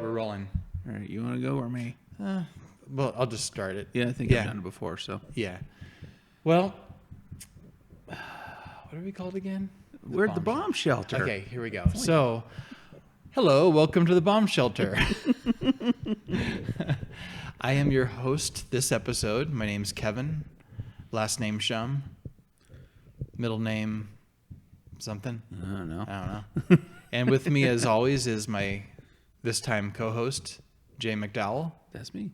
we're rolling. All right, you want to go or me? Well, I'll just start it. Yeah, I think I've done it before, so. Yeah. Well, what are we called again? We're at the bomb shelter. Okay, here we go. So, hello, welcome to the bomb shelter. I am your host this episode. My name's Kevin. Last name Schumm. Middle name something. I don't know. And with me, as always, is my this time co-host, Jay McDowell. That's me.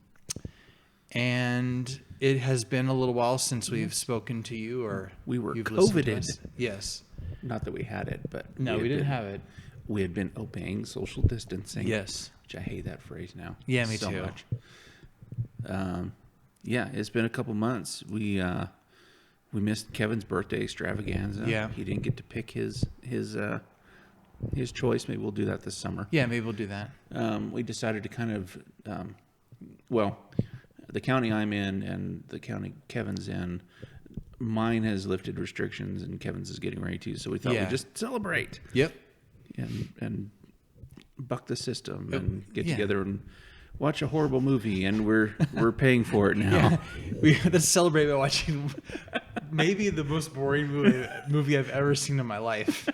And it has been a little while since we've spoken to you, or We were you've listened to COVIDed. us. Yes. Not that we had it, but No, we didn't have it. We had been obeying social distancing. Yes. Which I hate that phrase now. Yeah, me so too. Much. Yeah, it's been a couple months. We missed Kevin's birthday extravaganza. Yeah. He didn't get to pick his choice. Maybe we'll do that this summer. Yeah, maybe we'll do that. We decided to kind of, the county I'm in and the county Kevin's in, mine has lifted restrictions and Kevin's is getting ready to. So we thought we'd just celebrate. Yep. And buck the system and get yeah. together and watch a horrible movie, and we're paying for it now. Yeah. Let's celebrate by watching maybe the most boring movie I've ever seen in my life.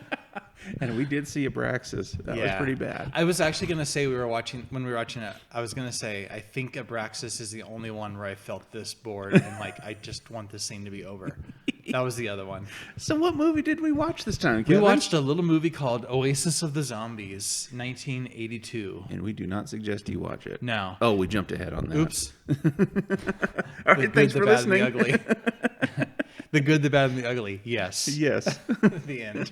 And we did see Abraxas. That was pretty bad. I was actually going to say when we were watching it, I was going to say I think Abraxas is the only one where I felt this bored and like I just want this thing to be over. That was the other one. So what movie did we watch this time, Kevin? We watched a little movie called Oasis of the Zombies, 1982. And we do not suggest you watch it. No. Oh, we jumped ahead on that. Oops. All right, thanks for listening. The ugly. The good, the bad, and the ugly. Yes. Yes. The end.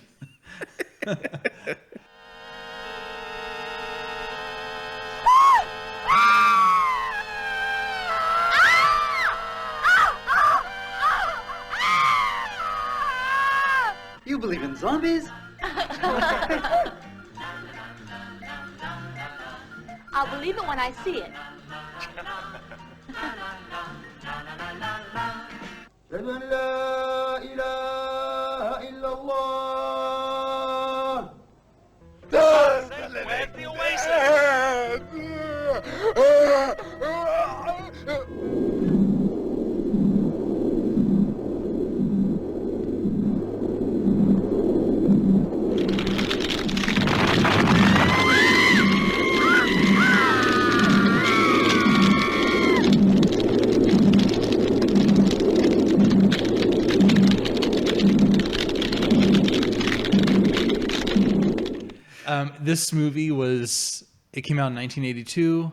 You believe in zombies? I'll believe it when I see it. Where's the This movie it came out in 1982,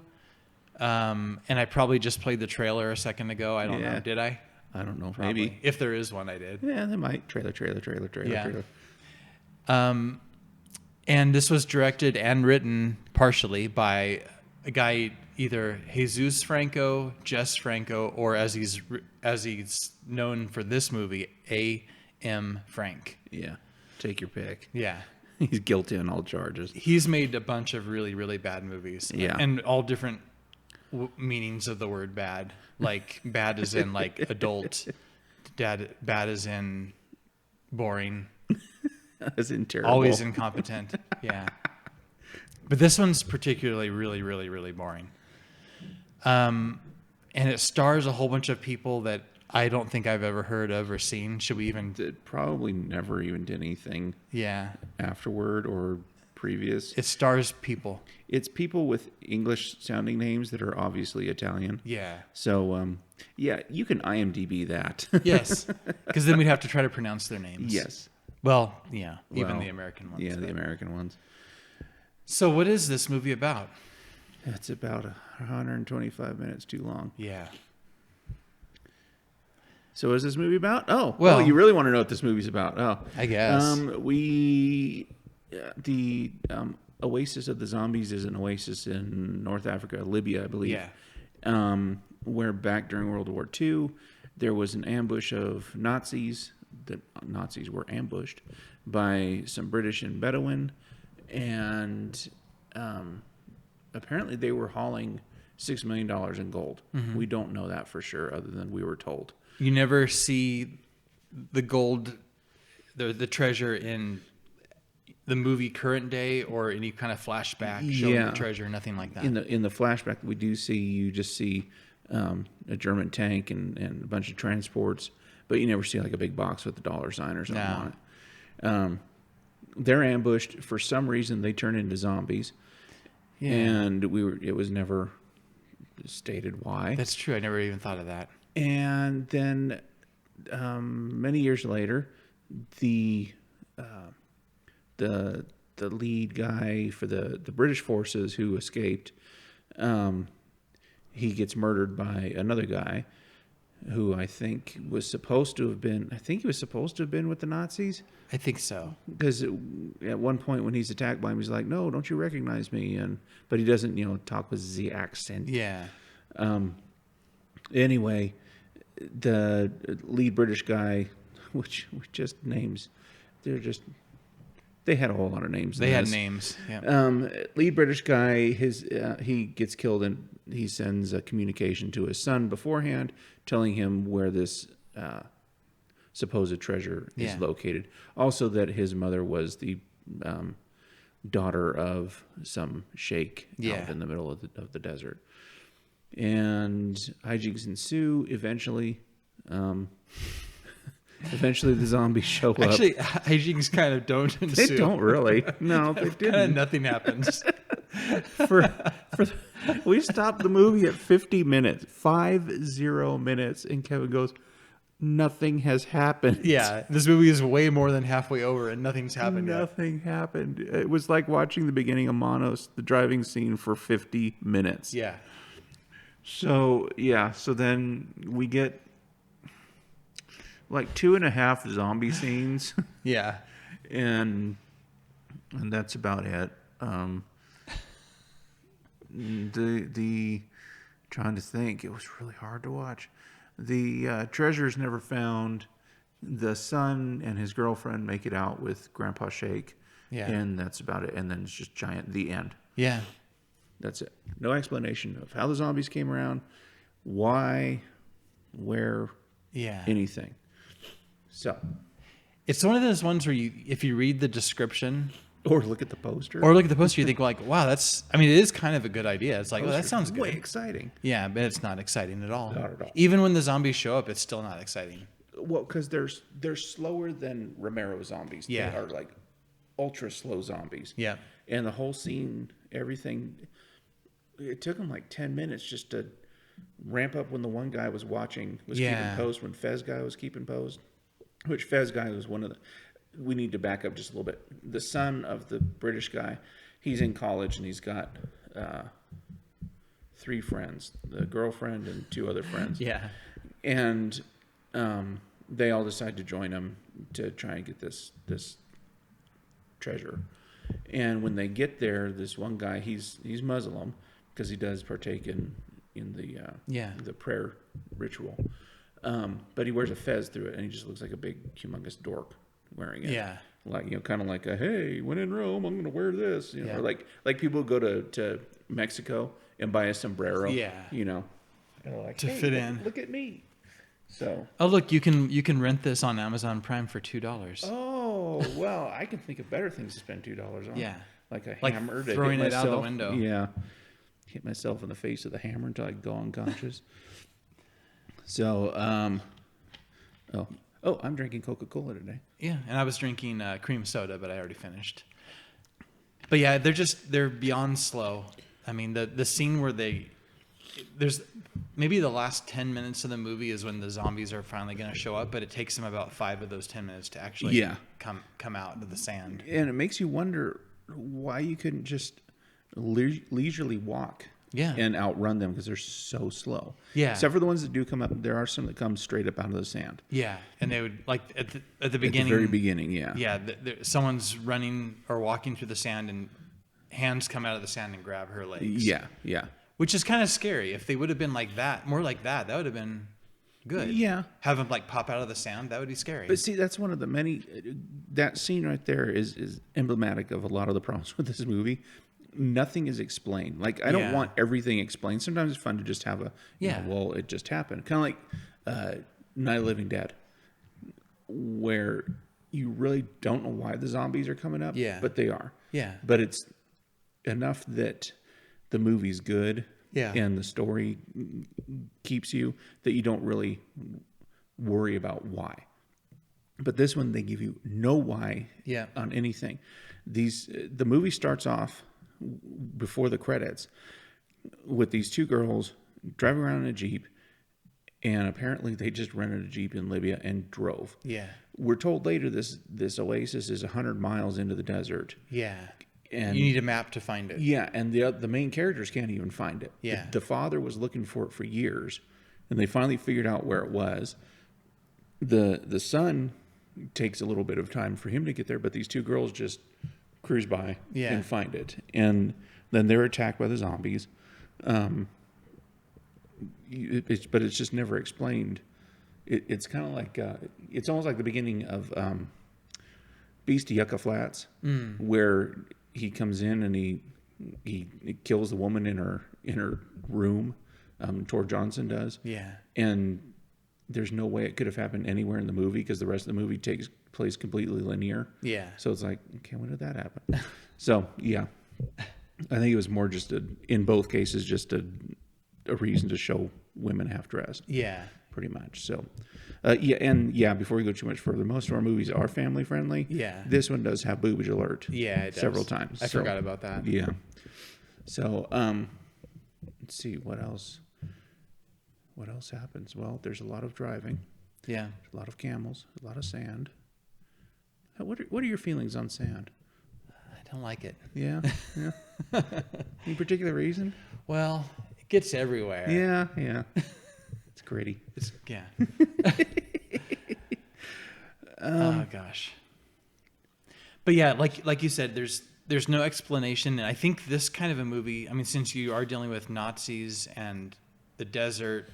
and I probably just played the trailer a second ago. I don't know. Did I? I don't know. Probably. Maybe. If there is one, I did. Yeah, they might. Trailer. Yeah. And this was directed and written partially by a guy, either Jesus Franco, Jess Franco, or as he's known for this movie, A.M. Frank. Yeah. Take your pick. Yeah. He's guilty on all charges. He's made a bunch of really, really bad movies. Yeah. And all different meanings of the word bad. Like bad as in like adult. Bad as in boring. As in terrible. Always incompetent. Yeah. But this one's particularly really, really, really boring. And it stars a whole bunch of people that I don't think I've ever heard of or seen. Should we even... It probably never even did anything afterward or previous. It stars people. It's people with English-sounding names that are obviously Italian. Yeah. So, you can IMDb that. Yes. Because then we'd have to try to pronounce their names. Yes. Well, yeah. Even the American ones. Yeah, the American ones. So what is this movie about? It's about 125 minutes too long. Yeah. So what is this movie about? Oh, well, you really want to know what this movie's about? Oh, I guess. The Oasis of the Zombies is an oasis in North Africa, Libya, I believe. Yeah. Where back during World War II, there was an ambush of Nazis. The Nazis were ambushed by some British and Bedouin, and apparently they were hauling $6 million in gold. Mm-hmm. We don't know that for sure, other than we were told. You never see the gold, the treasure in the movie current day or any kind of flashback showing Yeah. the treasure, nothing like that. In the flashback we do see, you just see a German tank and a bunch of transports, but you never see like a big box with a dollar sign or something on it. They're ambushed. For some reason, they turn into zombies, and it was never stated why. That's true. I never even thought of that. And then many years later, the lead guy for the British forces who escaped, he gets murdered by another guy who I think was supposed to have been. I think he was supposed to have been with the Nazis. I think so. Because at one point when he's attacked by him, he's like, "No, don't you recognize me?" But he doesn't, talk with the accent. Yeah. Anyway, the lead British guy, which just names, they had a whole lot of names. They had names. Yeah. Lead British guy, he gets killed, and he sends a communication to his son beforehand, telling him where this supposed treasure is located. Also, that his mother was the daughter of some sheikh out in the middle of the desert. And hijinks ensue. Eventually, the zombies show up. Actually, hijinks kind of don't ensue. They don't really. No, they didn't. Nothing happens. We stopped the movie at 50 minutes, 50 minutes, and Kevin goes, "Nothing has happened." Yeah, this movie is way more than halfway over, and nothing's happened yet. Nothing happened. It was like watching the beginning of Monos, the driving scene, for 50 minutes. Yeah. So then we get like 2.5 zombie scenes. Yeah. and that's about it. The trying to think, it was really hard to watch. The treasure is never found. The son and his girlfriend make it out with Grandpa Shake. Yeah. And that's about it. And then it's just giant. The end. Yeah. That's it. No explanation of how the zombies came around, why, where, anything. So, it's one of those ones where if you read the description or look at the poster, you think like, wow, it is kind of a good idea. It's like, oh, that sounds good. Way exciting. Yeah, but it's not exciting at all. Not at all. Even when the zombies show up, it's still not exciting. Well, because they're slower than Romero zombies. Yeah. They are like ultra slow zombies. Yeah. And the whole scene, everything, it took them like 10 minutes just to ramp up when the one guy was keeping post, when Fez guy was keeping post, which Fez guy was one of the, we need to back up just a little bit. The son of the British guy, he's in college and he's got 3 friends, the girlfriend and 2 other friends. Yeah. And they all decide to join him to try and get this treasure. And when they get there, this one guy, he's Muslim because he does partake in the prayer ritual. But he wears a fez through it, and he just looks like a big, humongous dork wearing it. Yeah. Like, kind of like hey, when in Rome, I'm going to wear this. Or like people go to Mexico and buy a sombrero. Yeah. Like, to fit in. Look at me. So. Oh, look, you can rent this on Amazon Prime for $2. Oh, well, I can think of better things to spend $2 on. Yeah. Like a Like hammer to throwing hit it out the myself. window. Yeah. Hit myself in the face with a hammer until I go unconscious. So, I'm drinking Coca-Cola today. Yeah, and I was drinking cream soda, but I already finished. But yeah, they're beyond slow. I mean, the scene where there's maybe the last 10 minutes of the movie is when the zombies are finally going to show up, but it takes them about 5 of those 10 minutes to actually come out of the sand. And it makes you wonder why you couldn't just leisurely walk and outrun them because they're so slow. Yeah. Except for the ones that do come up. There are some that come straight up out of the sand. Yeah. And they would, like, at the beginning. At the very beginning, yeah. Yeah. Someone's running or walking through the sand and hands come out of the sand and grab her legs. Yeah, yeah. Which is kind of scary. If they would have been like that, more like that would have been good. Yeah. Have them like pop out of the sand, that would be scary. But see, that's one of the many, that scene right there is emblematic of a lot of the problems with this movie. Nothing is explained. Like, I don't want everything explained. Sometimes it's fun to just have well, it just happened. Kind of like Night of the Living Dead, where, you really don't know why the zombies are coming up. Yeah. But they are. Yeah. But it's enough that the movie's good. Yeah. And the story keeps you that you don't really worry about why. But this one, they give you no why on anything. The movie starts off before the credits with these two girls driving around in a Jeep, and apparently they just rented a Jeep in Libya and drove. Yeah. We're told later this Oasis is 100 miles into the desert. Yeah. And you need a map to find it. Yeah, and the main characters can't even find it. Yeah. The father was looking for it for years, and they finally figured out where it was. The son takes a little bit of time for him to get there, but these two girls just cruise by and find it. And then they're attacked by the zombies. But it's just never explained. It's kind of like, it's almost like the beginning of Beast of Yucca Flats, where he comes in and he kills the woman in her room. Tor Johnson does. Yeah. And there's no way it could have happened anywhere in the movie because the rest of the movie takes place completely linear. Yeah. So it's like, okay, when did that happen? So yeah, I think it was more just in both cases, just a reason to show women half dressed. Yeah. Pretty much. So, before we go too much further, most of our movies are family friendly. Yeah. This one does have boobage alert. Yeah, it does. Several times. I forgot about that. Yeah. So, let's see what else. What else happens? Well, there's a lot of driving. Yeah. There's a lot of camels. A lot of sand. What are your feelings on sand? I don't like it. Yeah. Yeah. Any particular reason? Well, it gets everywhere. Yeah. Yeah. It's gritty. Yeah. Oh gosh. But yeah, like you said, there's no explanation, and I think this kind of a movie. I mean, since you are dealing with Nazis and the desert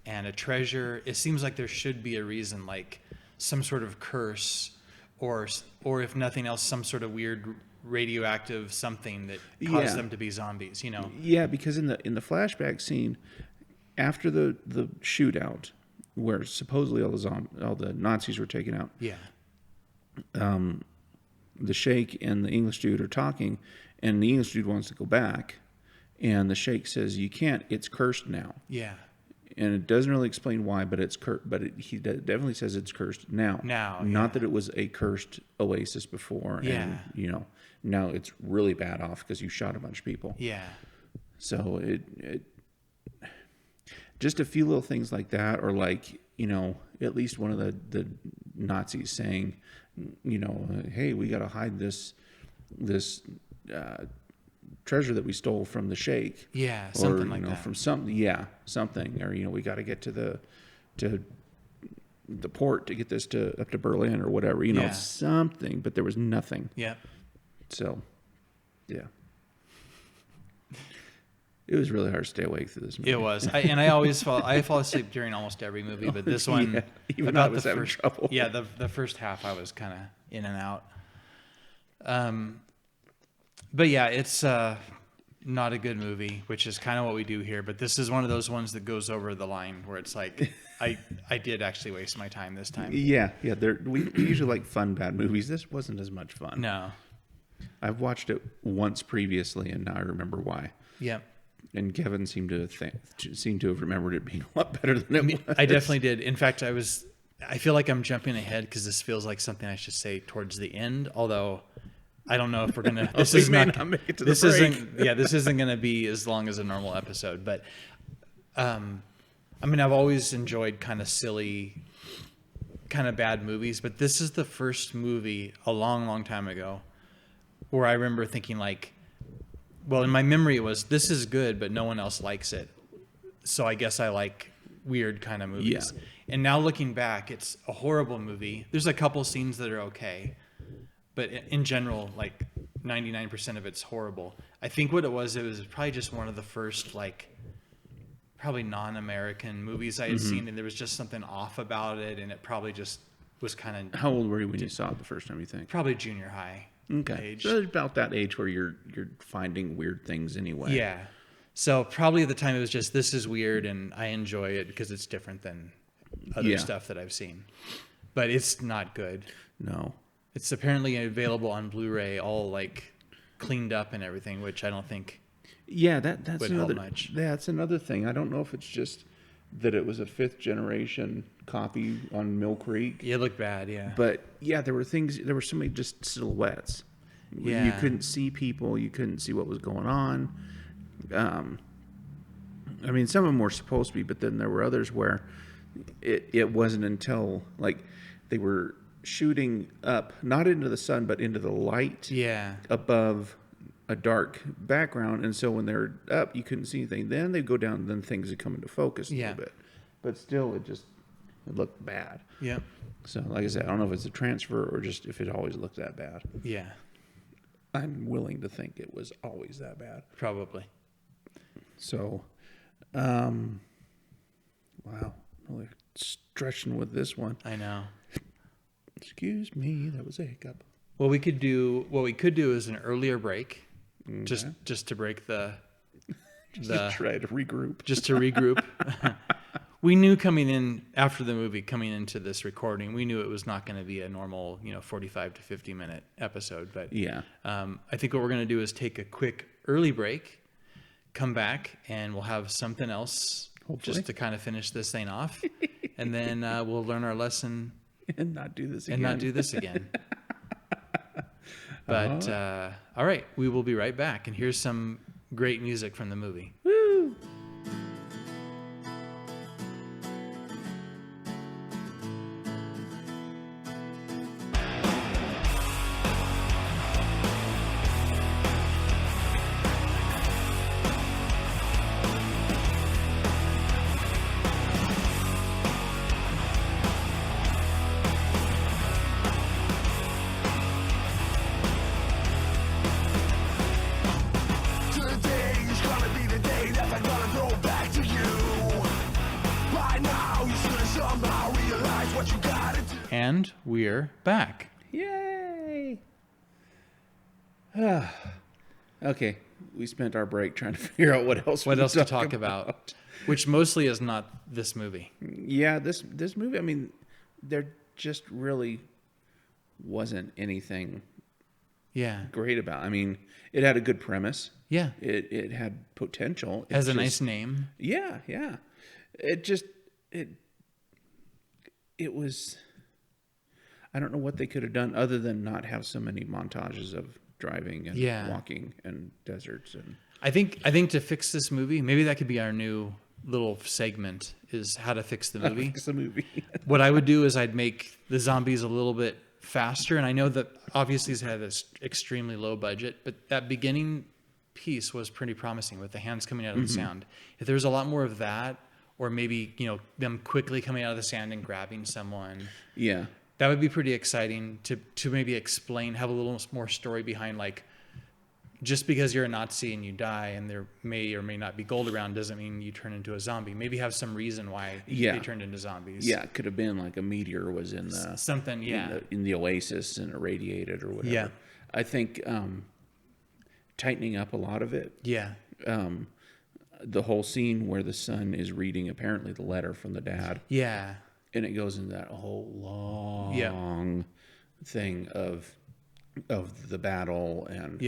and a treasure, it seems like there should be a reason, like some sort of curse, or if nothing else, some sort of weird radioactive something that caused them to be zombies. You know? Yeah, because in the flashback scene, after the shootout, where supposedly all the Nazis were taken out. Yeah. The Sheikh and the English dude are talking, and the English dude wants to go back, and the Sheikh says, "You can't. It's cursed now." Yeah. And it doesn't really explain why, but it's cursed. But he definitely says it's cursed now. Not that it was a cursed oasis before. Yeah. And now it's really bad off because you shot a bunch of people. Yeah. So it just a few little things like that, or like, at least one of the Nazis saying, hey, we got to hide this treasure that we stole from the Sheikh. Yeah, something like that. From something. Or, we got to get to the port to get this up to Berlin or whatever. Something. But there was nothing. Yeah. So, yeah. It was really hard to stay awake through this movie. It was. I fall asleep during almost every movie, but this one, even about I was having trouble. Yeah, the first half I was kind of in and out. But yeah, it's not a good movie, which is kind of what we do here. But this is one of those ones that goes over the line where it's like, I did actually waste my time this time. Yeah. We usually like fun bad movies. This wasn't as much fun. No. I've watched it once previously, and now I remember why. Yeah. And Kevin seemed to have remembered it being a lot better than it was. I definitely did. In fact, I feel like I'm jumping ahead because this feels like something I should say towards the end. Although I don't know if we're gonna. This is not make it to this the break. Isn't. Yeah, this isn't gonna be as long as a normal episode. But I've always enjoyed kind of silly, kind of bad movies. But this is the first movie a long, long time ago where I remember thinking like, well, in my memory it was, this is good, but no one else likes it. So I guess I like weird kind of movies. Yeah. And now looking back, it's a horrible movie. There's a couple scenes that are okay, but in general, like 99% of it's horrible. I think what it was probably just one of the first, like, probably non-American movies I had seen, and there was just something off about it, and it probably just was kind of... How old were you when you saw it the first time, you think? Probably junior high. Okay. Age. So about that age where you're finding weird things anyway. Yeah. So probably at the time it was just, this is weird and I enjoy it because it's different than other stuff that I've seen. But it's not good. No. It's apparently available on Blu-ray, all like cleaned up and everything, which I don't think. Yeah, that's would help much. That's another thing. I don't know if it's just that it was a 5th generation copy on Mill Creek. It looked bad, yeah. But yeah, there were so many just silhouettes. Yeah. You couldn't see people. You couldn't see what was going on. I mean, some of them were supposed to be, but then there were others where it wasn't until like they were shooting up, not into the sun, but into the light above a dark background. And so when they're up, you couldn't see anything. Then they go down, and then things would come into focus a little bit. But still, it looked bad. Yeah. So, like I said, I don't know if it's a transfer or just if it always looked that bad. Yeah. I'm willing to think it was always that bad. Probably. So, wow, really stretching with this one. I know. Excuse me, that was a hiccup. What we could do is an earlier break, just to break the to try to regroup. Just to regroup. We knew coming into this recording, we knew it was not going to be a normal, 45 to 50 minute episode. But yeah, I think what we're going to do is take a quick early break, come back, and we'll have something else just to kind of finish this thing off, and then we'll learn our lesson and not do this again. But all right, we will be right back, and here's some great music from the movie. Woo! And we're back. Yay! Okay, we spent our break trying to figure out what else to talk about, which mostly is not this movie. Yeah, this movie. I mean, there just really wasn't anything. Great about. I mean, it had a good premise. Yeah, it had potential. It has a nice name. Yeah. It was. I don't know what they could have done other than not have so many montages of driving and walking and deserts. And I think to fix this movie, maybe that could be our new little segment, is how to fix the movie. What I would do is I'd make the zombies a little bit faster. And I know that obviously it's had this extremely low budget, but that beginning piece was pretty promising with the hands coming out of the sand. If there's a lot more of that, or maybe, them quickly coming out of the sand and grabbing someone. Yeah. That would be pretty exciting to maybe explain, have a little more story behind, like, just because you're a Nazi and you die and there may or may not be gold around doesn't mean you turn into a zombie. Maybe have some reason why they turned into zombies. Yeah, it could have been like a meteor was in the... Something, in the Oasis and irradiated or whatever. Yeah. I think tightening up a lot of it. Yeah. The whole scene where the son is reading apparently the letter from the dad. Yeah. And it goes into that whole long thing of the battle and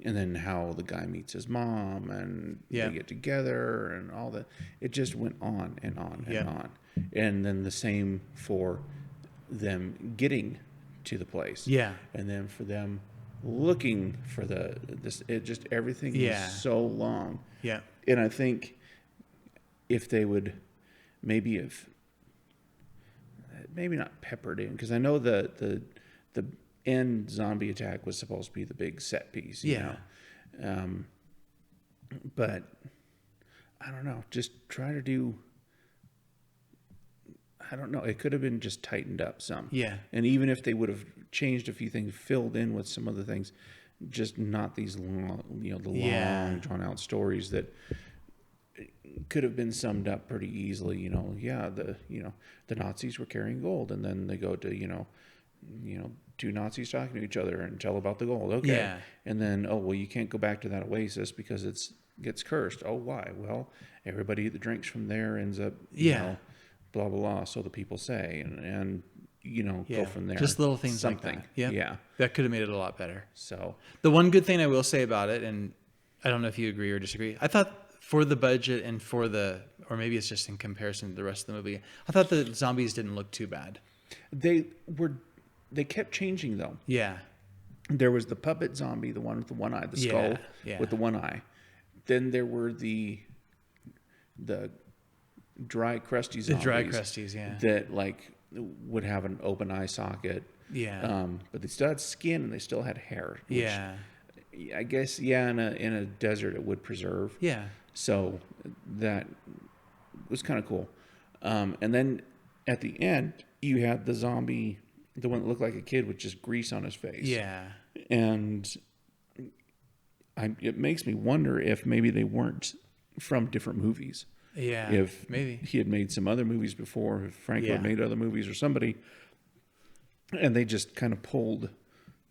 then how the guy meets his mom and they get together and all that. It just went on and on and on. And then the same for them getting to the place. Yeah. And then for them looking for everything is so long. Yeah. And I think if they would maybe not peppered in, because I know the end zombie attack was supposed to be the big set piece, you know? But I don't know, just try to do, I don't know, it could have been just tightened up some. Yeah. And even if they would have changed a few things, filled in with some other things, just not these long, long drawn out stories that could have been summed up pretty easily. The Nazis were carrying gold, and then they go to two Nazis talking to each other and tell about the gold. Okay, yeah. And then you can't go back to that Oasis because gets cursed. Oh, why? Well, everybody that drinks from there ends up blah blah blah, so the people say, and go from there. Just little things Something. like that. Yeah. That could have made it a lot better. So The one good thing I will say about it, and I don't know if you agree or disagree, I thought for the budget and or maybe it's just in comparison to the rest of the movie, I thought the zombies didn't look too bad. they kept changing though. Yeah. There was the puppet zombie, the one with the one eye, the skull with the one eye. Then there were the dry, crusty zombies. The dry crusties, yeah. That like would have an open eye socket. Yeah. But they still had skin and they still had hair. Which Yeah. I guess, in a desert it would preserve. Yeah. So that was kind of cool. And then at the end, you had the zombie, the one that looked like a kid with just grease on his face. Yeah. And it makes me wonder if maybe they weren't from different movies. Yeah. If maybe he had made some other movies before, if Franco had Yeah. made other movies or somebody, and they just kind of pulled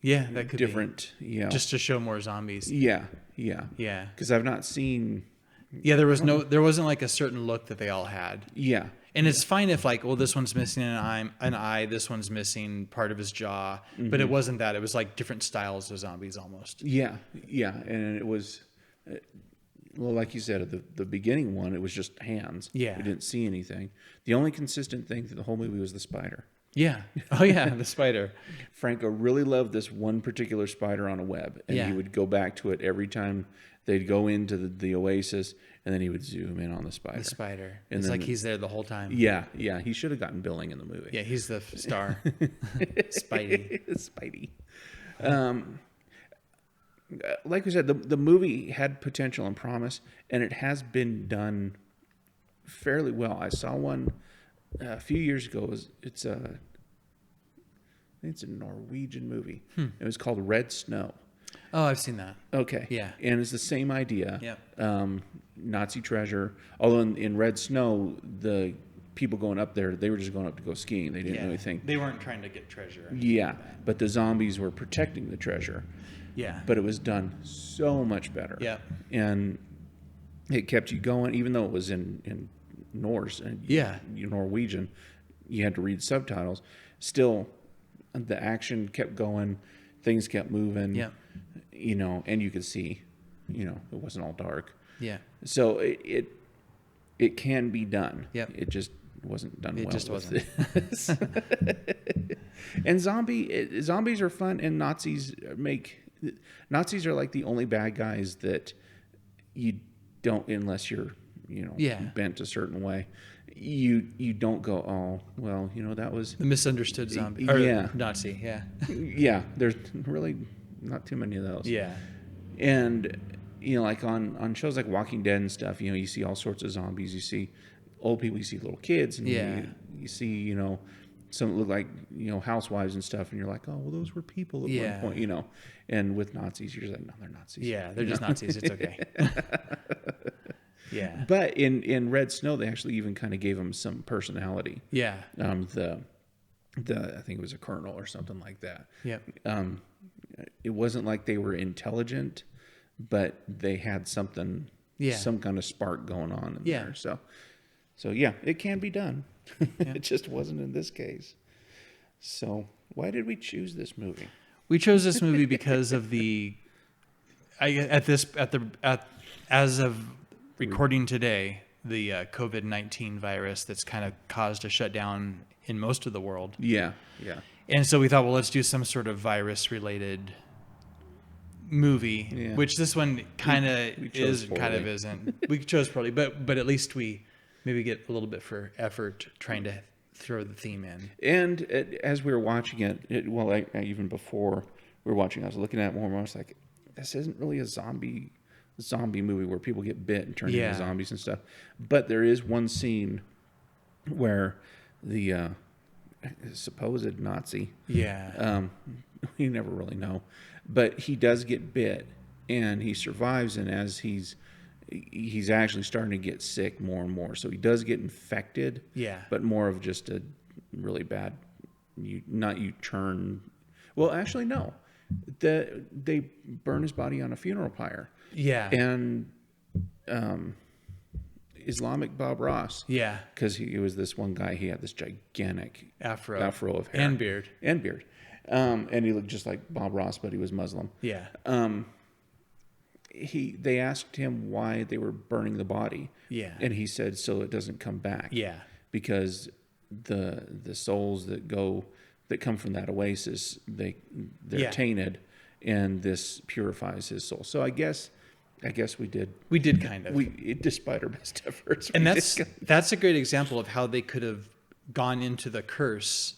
that could different, be. Just to show more zombies. Yeah. Yeah. Because I've not seen. Yeah, there wasn't like a certain look that they all had. Yeah. And it's fine if like, well, this one's missing an eye, this one's missing part of his jaw, but it wasn't that. It was like different styles of zombies almost. Yeah, and it was, well, like you said, at the beginning one, it was just hands. Yeah. We didn't see anything. The only consistent thing through the whole movie was the spider. Yeah. Oh yeah, the spider. Franco really loved this one particular spider on a web, and he would go back to it every time they'd go into the Oasis, and then he would zoom in on the spider. The spider. And It's then like he's there the whole time. Yeah, he should have gotten billing in the movie. Yeah, he's the star. Spidey. Spidey. Like we said, the movie had potential and promise, and it has been done fairly well. I saw one a few years ago. It's a Norwegian movie. It was called Red Snow. Oh, I've seen that. Okay. Yeah. And it's the same idea. Yep. Nazi treasure. Although in Red Snow, the people going up there, they were just going up to go skiing. They didn't really think. They weren't trying to get treasure. Yeah. But the zombies were protecting the treasure. Yeah. But it was done so much better. Yeah. And it kept you going, even though it was in Norse and Norwegian, you had to read subtitles. Still, the action kept going, things kept moving. Yeah. And you could see, it wasn't all dark. Yeah. So it can be done. Yep. It just wasn't done well. It just wasn't. And zombies are fun, and Nazis are like the only bad guys that you don't, unless you're bent a certain way. You don't go, oh well, that was The misunderstood zombie. Or Nazi. Yeah. yeah. There's really not too many of those. Yeah. And like on shows like Walking Dead and stuff, you see all sorts of zombies. You see old people, you see little kids, and you see some that look like housewives and stuff, and you're like, oh well, those were people at one point, And with Nazis, you're just like, no, they're Nazis. Yeah, they're just Nazis. It's okay. Yeah. But in Red Snow, they actually even kind of gave them some personality. Yeah. The I think it was a colonel or something like that. Yep. It wasn't like they were intelligent, but they had something, some kind of spark going on in there. So yeah, it can be done. It just wasn't in this case. So why did we choose this movie? We chose this movie because of as of recording today, the COVID-19 virus that's kind of caused a shutdown in most of the world. Yeah. And so we thought, well, let's do some sort of virus-related movie, which this one kind of is, kind of isn't. We chose poorly, but at least we maybe get a little bit for effort trying to throw the theme in. And as we were watching it, even before we were watching, I was looking at it more and more. I was like, this isn't really a zombie movie where people get bit and turn into zombies and stuff. But there is one scene where the supposed Nazi, we never really know, but he does get bit and he survives, and as he's actually starting to get sick more and more, so he does get infected, but more of just a really bad actually no, they burn his body on a funeral pyre, and Islamic Bob Ross. Yeah. Because he was this one guy. He had this gigantic Afro of hair and beard. And he looked just like Bob Ross, but he was Muslim. Yeah. They asked him why they were burning the body. Yeah. And he said, so it doesn't come back. Yeah. Because the souls that come from that oasis, they're tainted, and this purifies his soul. So I guess we did. We did kind of. Despite our best efforts. And that's a great example of how they could have gone into the curse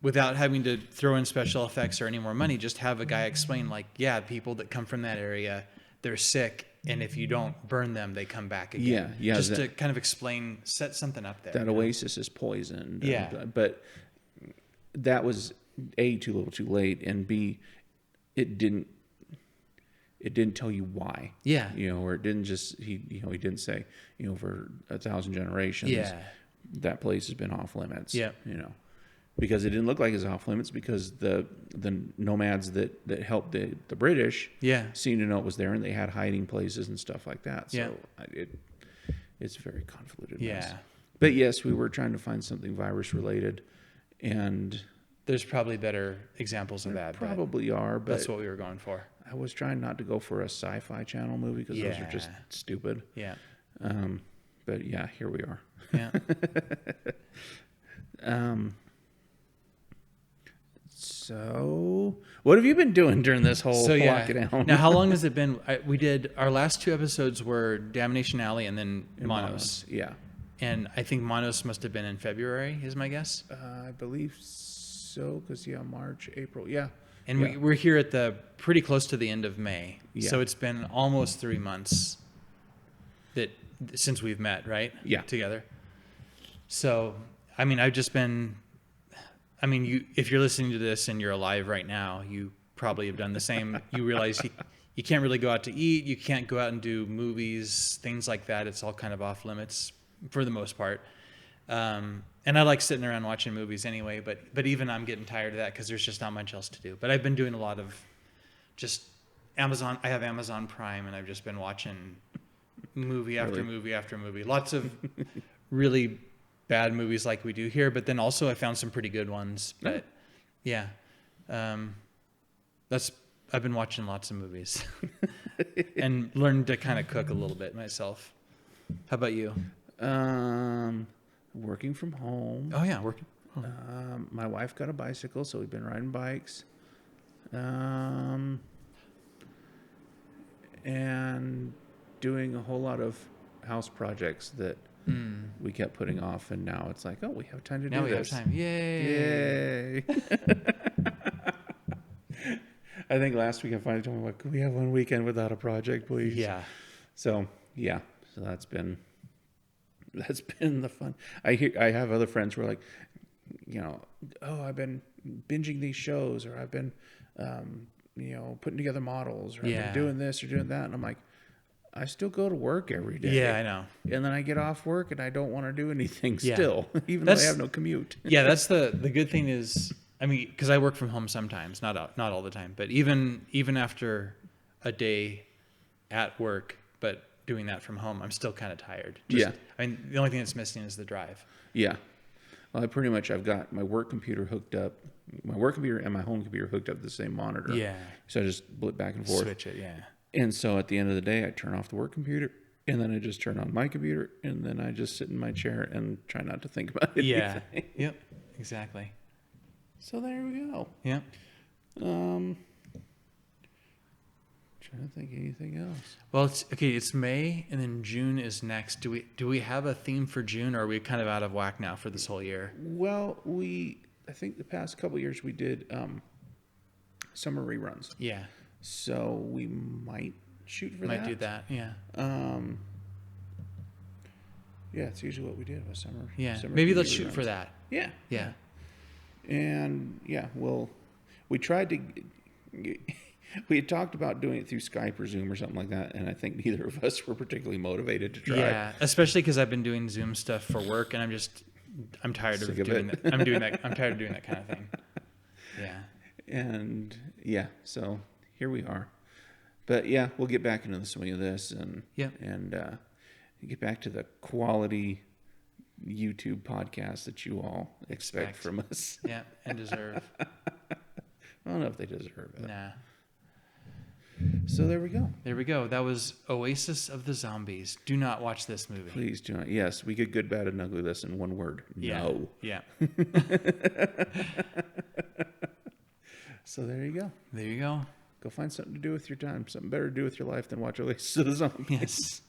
without having to throw in special effects or any more money. Just have a guy explain, like, yeah, people that come from that area, they're sick, and if you don't burn them, they come back again. Yeah. Just to kind of explain, set something up there. That oasis is poisoned. Yeah. But that was A, too little too late, and B, it didn't tell you why. Yeah. Or it didn't just, he didn't say, for 1,000 generations, that place has been off limits. Yeah. Because it didn't look like it was off limits, because the nomads that helped the British seemed to know it was there, and they had hiding places and stuff like that. So it's very convoluted. Mess. But yes, we were trying to find something virus related, and there's probably better examples of that. Probably are, but that's what we were going for. I was trying not to go for a sci-fi channel movie, because those are just stupid. Yeah. But yeah, here we are. Yeah. So, what have you been doing during this whole lockdown? Now, how long has it been? We did, our last 2 episodes were Damnation Alley and then Monos. Yeah. And I think Monos must have been in February, is my guess. I believe so, because March, April, yeah. And we're here at pretty close to the end of May. Yeah. So it's been almost 3 months since we've met, right? Yeah. Together. So, I mean, if you're listening to this and you're alive right now, you probably have done the same. You realize you can't really go out to eat. You can't go out and do movies, things like that. It's all kind of off limits for the most part. And I like sitting around watching movies anyway, but even I'm getting tired of that, because there's just not much else to do. But I've been doing a lot of just Amazon. I have Amazon Prime, and I've just been watching movie after movie after movie. Lots of really bad movies like we do here, but then also I found some pretty good ones. But I've been watching lots of movies and learned to kind of cook a little bit myself. How about you? Working from home. Oh yeah, working. My wife got a bicycle, so we've been riding bikes. And doing a whole lot of house projects that we kept putting off, and now it's like, oh, we have time to do this. Now we have time. Yay! I think last week I finally told me, could we have one weekend without a project, please? Yeah. So that's been the fun. I have other friends who are like, oh, I've been binging these shows, or I've been, putting together models, or I've been doing this or doing that, and I'm like, I still go to work every day. Yeah, I know. And then I get off work and I don't want to do anything still, even though I have no commute. Yeah, that's the good thing is, I mean, because I work from home sometimes, not all the time, but even after a day at work, but doing that from home, I'm still kind of tired. I mean, the only thing that's missing is the drive. Yeah. Well, I've got my work computer hooked up. My work computer and my home computer hooked up to the same monitor. Yeah. So I just blip back and forth. Switch it, yeah. And so at the end of the day, I turn off the work computer, and then I just turn on my computer, and then I just sit in my chair and try not to think about anything. Yeah. Yep. Exactly. So there we go. Yep. Trying to think anything else. Well, it's May, and then June is next. Do we have a theme for June, or are we kind of out of whack now for this whole year? Well, I think the past couple of years we did summer reruns. Yeah. So we might shoot for that. Might do that, yeah. Yeah, it's usually what we did was summer. Yeah, summer maybe TV let's shoot reruns. for that. Yeah. Yeah. And yeah, we tried to. We had talked about doing it through Skype or Zoom or something like that, and I think neither of us were particularly motivated to try. Yeah, especially because I've been doing Zoom stuff for work, and I'm tired of doing that. I'm tired of doing that kind of thing. Yeah. And yeah, so here we are. But yeah, we'll get back into the swing of this, and get back to the quality YouTube podcast that you all expect from us. Yeah, and deserve. I don't know if they deserve it. Nah. So there we go. There we go. That was Oasis of the Zombies. Do not watch this movie. Please do not. Yes, we get good, bad, and ugly this in one word. Yeah. No. Yeah. So there you go. There you go. Go find something to do with your time. Something better to do with your life than watch Oasis of the Zombies. Yes.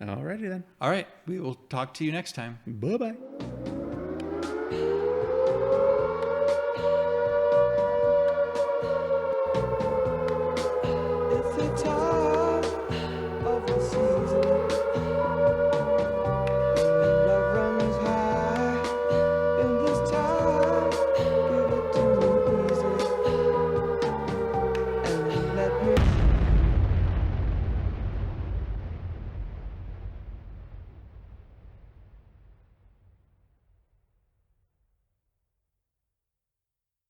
Alrighty then. All right. We will talk to you next time. Bye-bye.